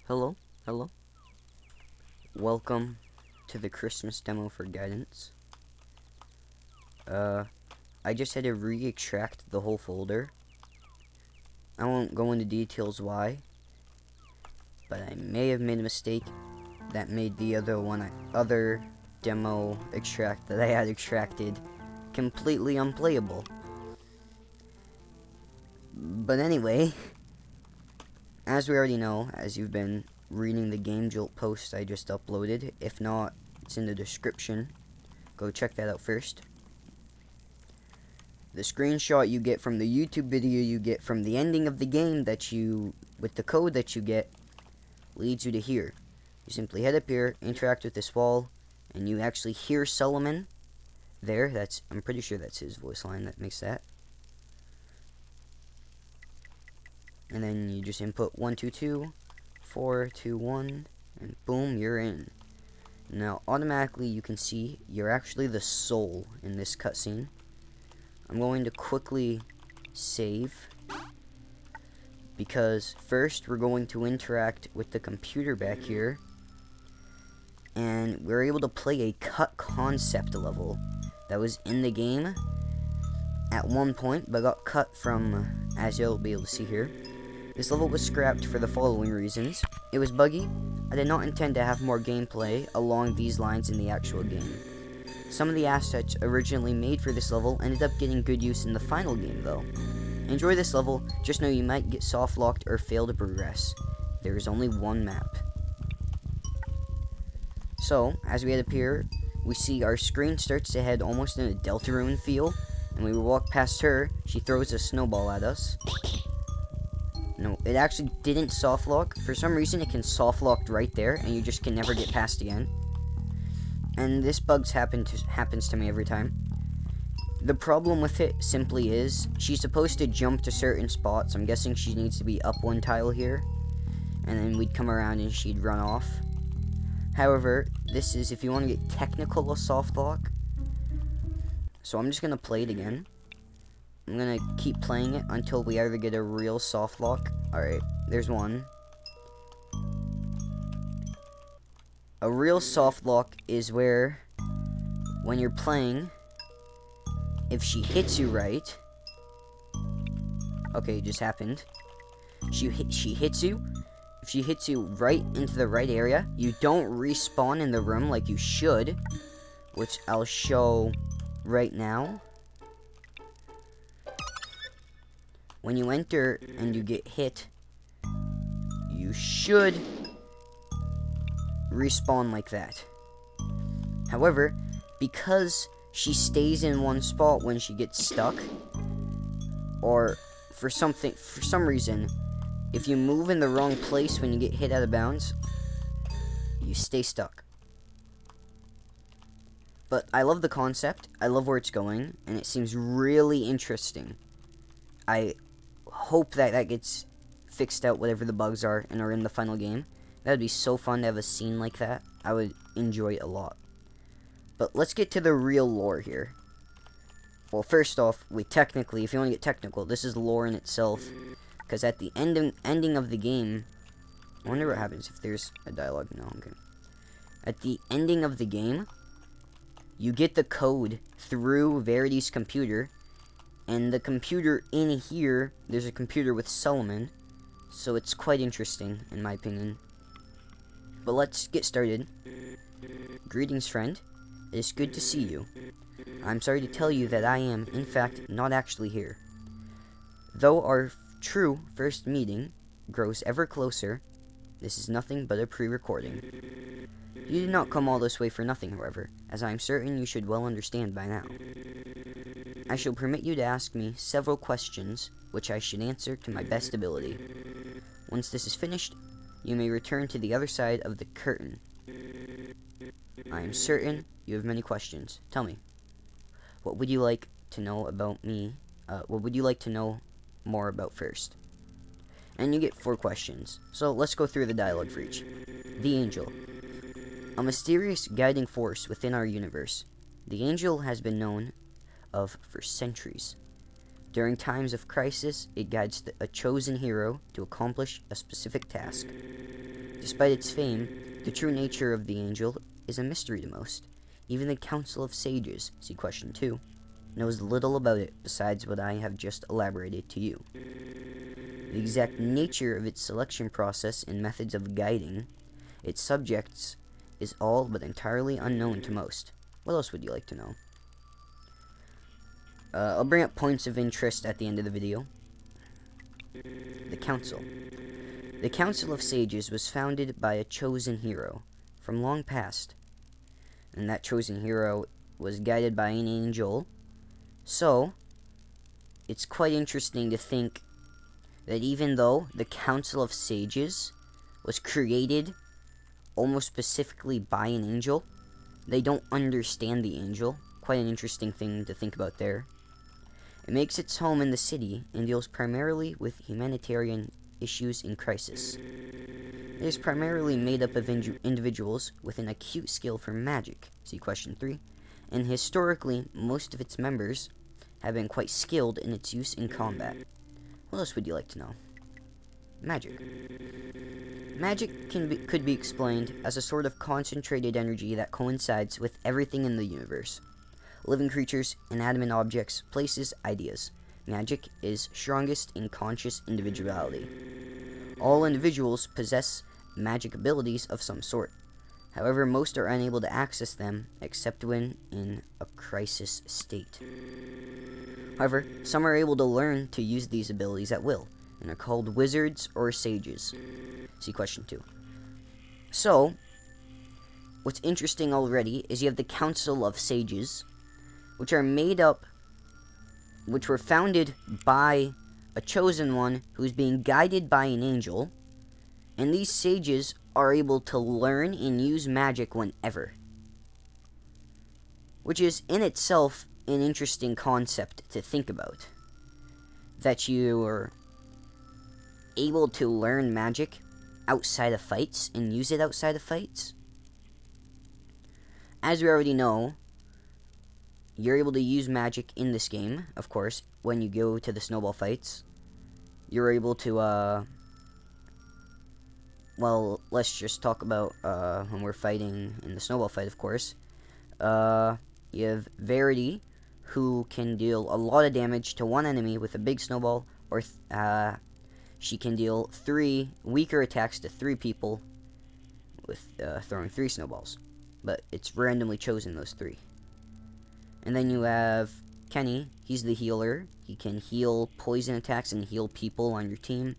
Hello, hello. Welcome to the Christmas demo for guidance. I just had to re-extract the whole folder. I won't go into details why, but I may have made a mistake that made the other demo extract that I had extracted completely unplayable. But anyway, as we already know, as you've been reading the Game Jolt post I just uploaded, if not, it's in the description. Go check that out first. The screenshot you get from the YouTube video you get from the ending of the game with the code that you get, leads you to here. You simply head up here, interact with this wall, and you actually hear Solomon there. I'm pretty sure that's his voice line that makes that. And then you just input 122, 421, and boom, you're in. Now, automatically you can see you're actually the soul in this cutscene. I'm going to quickly save, because first we're going to interact with the computer back here, and we're able to play a cut concept level that was in the game at one point, but got cut from, as you'll be able to see here. This level was scrapped for the following reasons. It was buggy. I did not intend to have more gameplay along these lines in the actual game. Some of the assets originally made for this level ended up getting good use in the final game, though. Enjoy this level, just know you might get soft-locked or fail to progress. There is only one map. So, as we head up here, we see our screen starts to head almost in a Deltarune feel, and when we walk past her, she throws a snowball at us. No, it actually didn't soft-lock. For some reason, it can soft-lock right there, and you just can never get past again. And this happens to me every time. The problem with it simply is, she's supposed to jump to certain spots. I'm guessing she needs to be up one tile here, and then we'd come around and she'd run off. However, this is, if you want to get technical, a soft lock. So I'm just going to play it again. I'm going to keep playing it until we either get a real soft lock. Alright, there's one. A real soft lock is where, when you're playing, if she hits you right... Okay, it just happened. She hits you. If she hits you right into the right area, you don't respawn in the room like you should, which I'll show right now. When you enter and you get hit, you should respawn like that. However, because she stays in one spot when she gets stuck, or for some reason, if you move in the wrong place when you get hit out of bounds, you stay stuck. But I love the concept, I love where it's going, and it seems really interesting. I hope that gets fixed out, whatever the bugs are, and are in the final game. That would be so fun to have a scene like that. I would enjoy it a lot. But let's get to the real lore here. Well, first off, if you want to get technical, this is lore in itself. Because at the ending of the game, I wonder what happens if there's a dialogue. No, okay. At the ending of the game, you get the code through Verity's computer. And the computer in here, there's a computer with Solomon. So it's quite interesting, in my opinion. But let's get started. Greetings, friend. It is good to see you. I'm sorry to tell you that I am, in fact, not actually here. Though our true first meeting grows ever closer, this is nothing but a pre-recording. You did not come all this way for nothing, however, as I am certain you should well understand by now. I shall permit you to ask me several questions, which I should answer to my best ability. Once this is finished, you may return to the other side of the curtain. I am certain you have many questions. Tell me, what would you like to know about me? What would you like to know more about first? And you get 4 questions. So let's go through the dialogue for each. The Angel. A mysterious guiding force within our universe. The Angel has been known of for centuries. During times of crisis, it guides a chosen hero to accomplish a specific task. Despite its fame, the true nature of the angel is a mystery to most. Even the Council of Sages, see question 2, knows little about it besides what I have just elaborated to you. The exact nature of its selection process and methods of guiding its subjects is all but entirely unknown to most. What else would you like to know? I'll bring up points of interest at the end of the video. The Council. The Council of Sages was founded by a chosen hero from long past, and that chosen hero was guided by an angel. So, it's quite interesting to think that even though the Council of Sages was created almost specifically by an angel, they don't understand the angel. Quite an interesting thing to think about there. It makes its home in the city and deals primarily with humanitarian issues in crisis. It is primarily made up of individuals with an acute skill for magic, see question 3, and historically most of its members have been quite skilled in its use in combat. What else would you like to know? Magic. Magic could be explained as a sort of concentrated energy that coincides with everything in the universe. Living creatures, inanimate objects, places, ideas. Magic is strongest in conscious individuality. All individuals possess magic abilities of some sort. However, most are unable to access them except when in a crisis state. However, some are able to learn to use these abilities at will, and are called wizards or sages. See question 2. So, what's interesting already is you have the Council of Sages, which were founded by a chosen one who's being guided by an angel, and these sages are able to learn and use magic whenever. Which is in itself an interesting concept to think about. That you are able to learn magic outside of fights and use it outside of fights. As we already know, you're able to use magic in this game, of course, when you go to the snowball fights. You're able to, well, let's just talk about, when we're fighting in the snowball fight, of course. You have Verity, who can deal a lot of damage to one enemy with a big snowball, or, she can deal 3 weaker attacks to 3 people with, throwing 3 snowballs. But it's randomly chosen, those 3. And then you have Kenny, he's the healer. He can heal poison attacks and heal people on your team.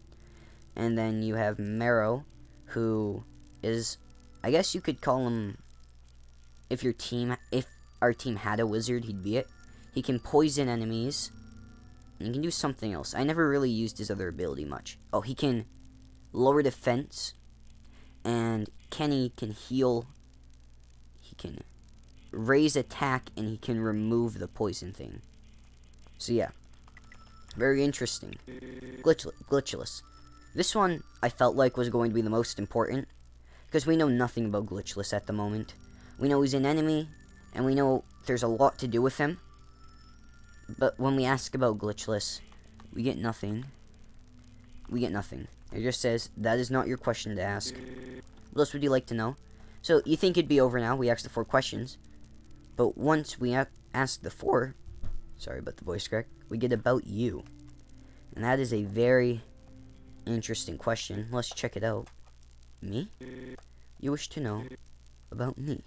And then you have Marrow, who is, I guess you could call him, if our team had a wizard, he'd be it. He can poison enemies, and he can do something else. I never really used his other ability much. Oh, he can lower defense, and Kenny can heal. He can raise attack, and he can remove the poison thing. So yeah, very interesting. Glitchless. This one I felt like was going to be the most important, because we know nothing about Glitchless at the moment. We know he's an enemy, and we know there's a lot to do with him. But when we ask about Glitchless, we get nothing. We get nothing. It just says, that is not your question to ask. What else would you like to know? So, you think it'd be over now? We asked the 4 questions. But once we ask the 4, sorry about the voice crack, we get about you. And that is a very interesting question. Let's check it out. Me? You wish to know about me.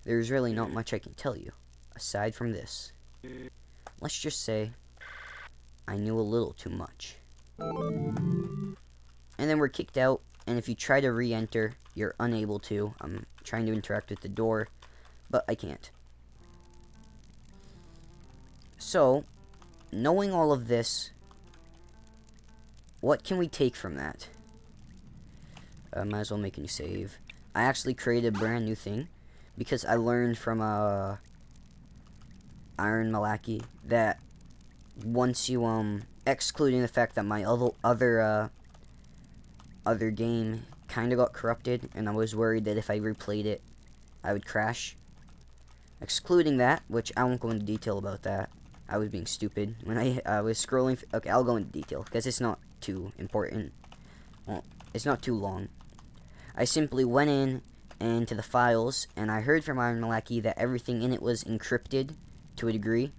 There's really not much I can tell you, aside from this. Let's just say, I knew a little too much. And then we're kicked out, and if you try to re-enter, you're unable to. I'm trying to interact with the door, but I can't. So, knowing all of this, what can we take from that? Might as well make a new save. I actually created a brand new thing, because I learned from, Iron Malaki, that once you, excluding the fact that my other game kind of got corrupted, and I was worried that if I replayed it, I would crash. Excluding that, which I won't go into detail about that. I was being stupid when I was scrolling. Okay, I'll go into detail, because it's not too important. Well, it's not too long. I simply went in and to the files, and I heard from Iron Malaki that everything in it was encrypted to a degree.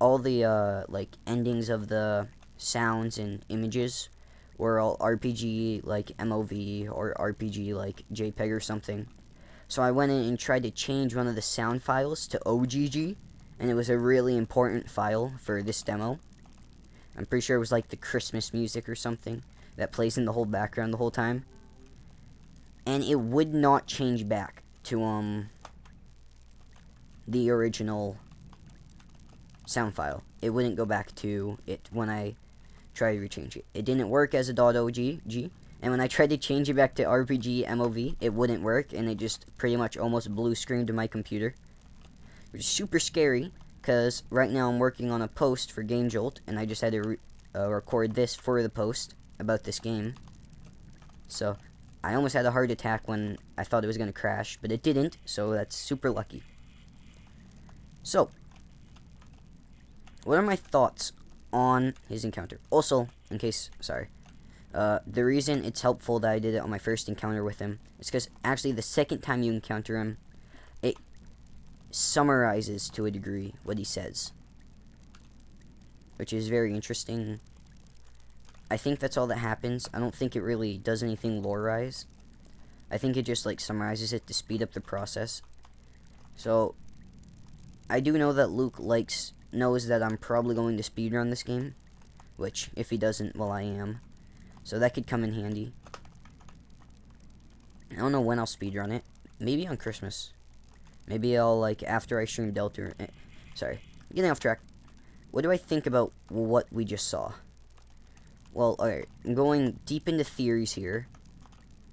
All the like endings of the sounds and images were all RPG like MOV or RPG like JPEG or something. So I went in and tried to change one of the sound files to OGG, and it was a really important file for this demo. I'm pretty sure it was like the Christmas music or something that plays in the whole background the whole time. And it would not change back to the original sound file. It wouldn't go back to it when I tried to rechange it. It didn't work as a .ogg, and when I tried to change it back to RPG MOV, it wouldn't work, and it just pretty much almost blue screened to my computer. Which is super scary, because right now I'm working on a post for Game Jolt, and I just had to record this for the post about this game. So I almost had a heart attack when I thought it was going to crash, but it didn't, so that's super lucky. So, what are my thoughts on his encounter? Also, in case, sorry, the reason it's helpful that I did it on my first encounter with him is because actually the second time you encounter him, it summarizes to a degree what he says, which is very interesting. I think that's all that happens. I don't think it really does anything lore-wise. I think it just like summarizes it to speed up the process. So I do know that Luke knows that I'm probably going to speedrun this game, which if he doesn't, well, I am. So that could come in handy. I don't know when I'll speedrun it. Maybe on Christmas. Maybe I'll like after I stream Delta. Sorry, getting off track. What do I think about what we just saw? Well, alright, I'm going deep into theories here.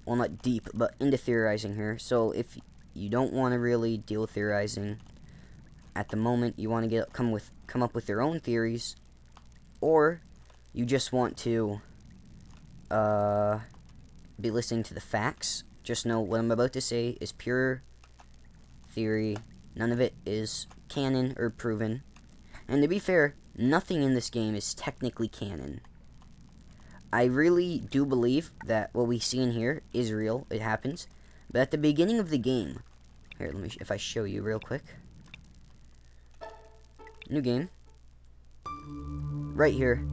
Well, not deep, but into theorizing here. So if you don't want to really deal with theorizing at the moment, you want to come up with your own theories, or you just want to be listening to the facts. Just know what I'm about to say is pure theory. None of it is canon or proven. And to be fair, nothing in this game is technically canon. I really do believe that what we see in here is real. It happens. But at the beginning of the game, here, let me if I show you real quick. New game. Right here.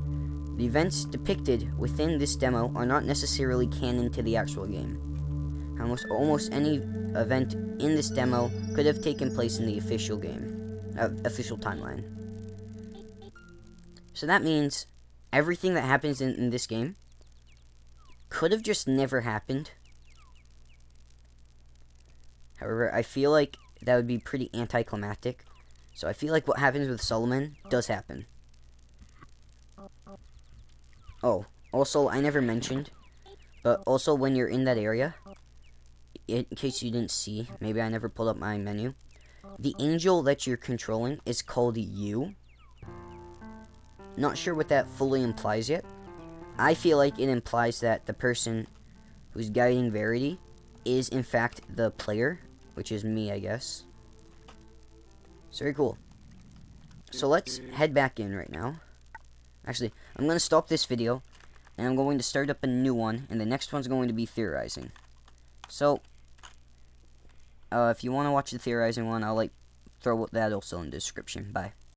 The events depicted within this demo are not necessarily canon to the actual game. Almost any event in this demo could have taken place in the official game, official timeline. So that means everything that happens in this game could have just never happened. However, I feel like that would be pretty anticlimactic. So I feel like what happens with Solomon does happen. Oh, also, I never mentioned, but also when you're in that area, in case you didn't see, maybe I never pulled up my menu, the angel that you're controlling is called you. Not sure what that fully implies yet. I feel like it implies that the person who's guiding Verity is in fact the player, which is me, I guess. It's very cool. So let's head back in right now. Actually, I'm going to stop this video, and I'm going to start up a new one, and the next one's going to be Theorizing. So, if you want to watch the Theorizing one, I'll throw that also in the description. Bye.